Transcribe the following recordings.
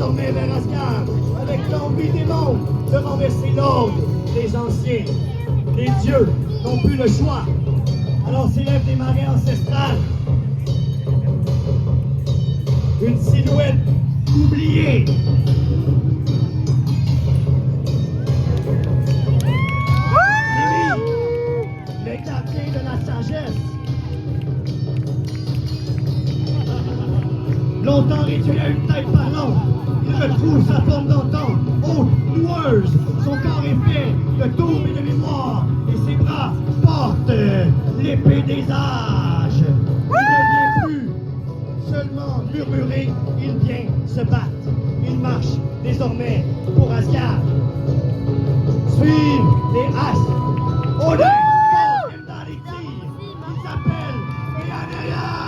désormais vers Asgard, avec l'envie des mondes de renverser l'ordre des anciens. Les dieux n'ont plus le choix. Alors s'élèvent des marées ancestrales. Une silhouette oubliée. Mimi, le gardien de la sagesse. Longtemps réduit à une tête parlante, il retrouve sa forme d'antan, haute, noueuse. Son corps est fait de tours et de mémoire, et ses bras portent l'épée des âges. Il ne vient plus seulement murmurer, il vient se battre. Il marche désormais pour Asgard. Suivent les astres. Odin porte dans les tirs. Il s'appelle Rhéanérian.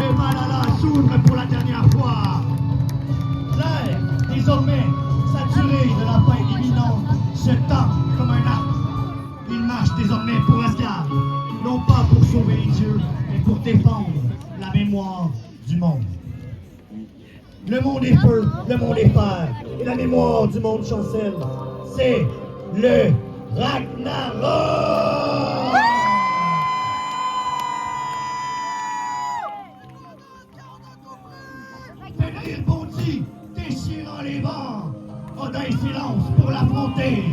Le Valhalla s'ouvre pour la dernière fois. L'air, désormais, saturé de la fin imminente, se tend comme un arc. Il marche désormais pour Asgard, non pas pour sauver les dieux, mais pour défendre la mémoire du monde. Le monde est feu, le monde est fer, et la mémoire du monde chancelle. C'est le Ragnarok! Fenrir bondit, déchirant les vents. Odin s'élance pour l'affronter.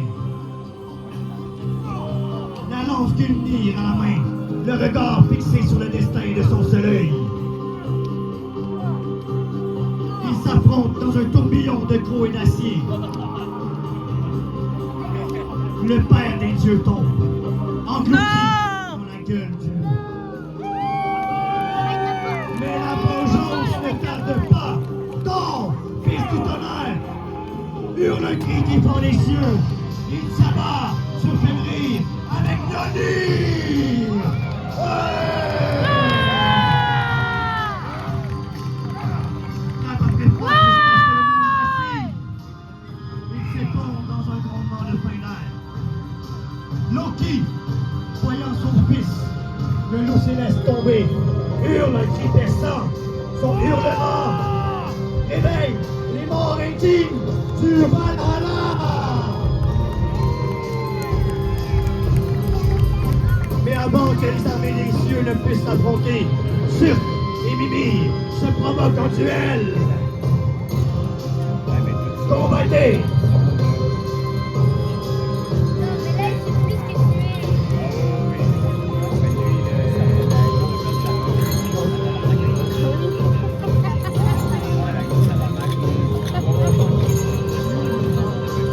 La lance d'Ulnir à la main, le regard fixé sur le destin de son seul œil. Ils s'affrontent dans un tourbillon de crocs et d'acier. Le père des dieux tombe, englouti dans la gueule du loup. Mais la vengeance ne tarde pas. Thor, fils du tonnerre, hurle un cri qui fend les cieux. Il s'abat sur Fenrir avec Mjolnir. Frappe après frappe jusqu'à ce que le monde vacille. Il s'effondre dans un grondement de fin d'air. Loki, voyant son fils, le loup céleste tomber, hurle un cri perçant. Son hurlement réveille les morts indignes du Valhalla. Mais avant que les armées des cieux ne puissent s'affronter, Surtur et Mimir se provoquent en duel. Combattez!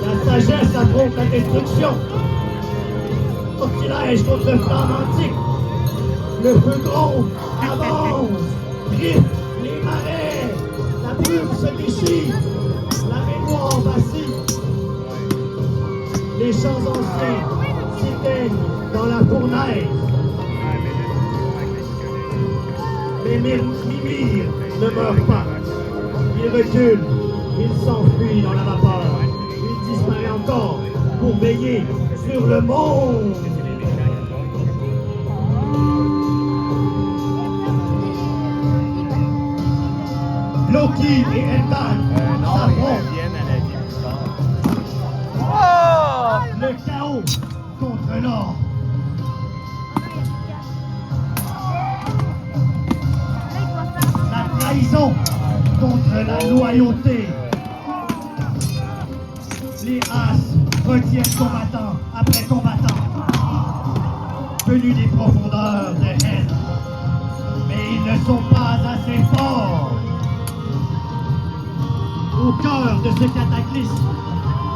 La sagesse affronte la destruction. Sortilège contre flamme antique. Le feu gronde, avance, griffe les marais. La brume se déchire. La mémoire vacille. Les champs anciens s'éteignent dans la fournaise. Mais Mimir ne meurt pas. Il recule, il s'enfuit dans la vapeur. Il disparaît encore pour veiller sur le monde. Loki et Heimdall s'affrontent. Le chaos contre l'or. La trahison contre la loyauté. Les As retiennent combattant après combattant, venus des profondeurs de haine. Mais ils ne sont pas assez forts. Au cœur de ce cataclysme,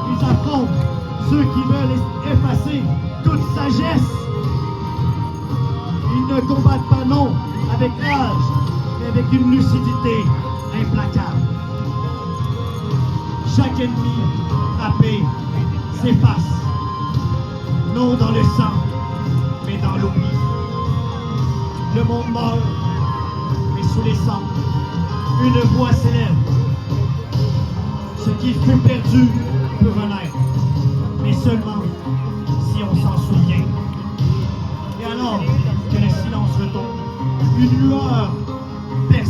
ils affrontent ceux qui veulent effacer toute sagesse. Ils ne combattent pas non avec rage, mais avec une lucidité implacable. Chaque ennemi frappé s'efface, non dans le sang, mais dans l'oubli. Le monde meurt, mais sous les cendres, une voix s'élève. Ce qui fut perdu peut renaître, mais seulement si on s'en souvient. Et alors que le silence retombe, une lueur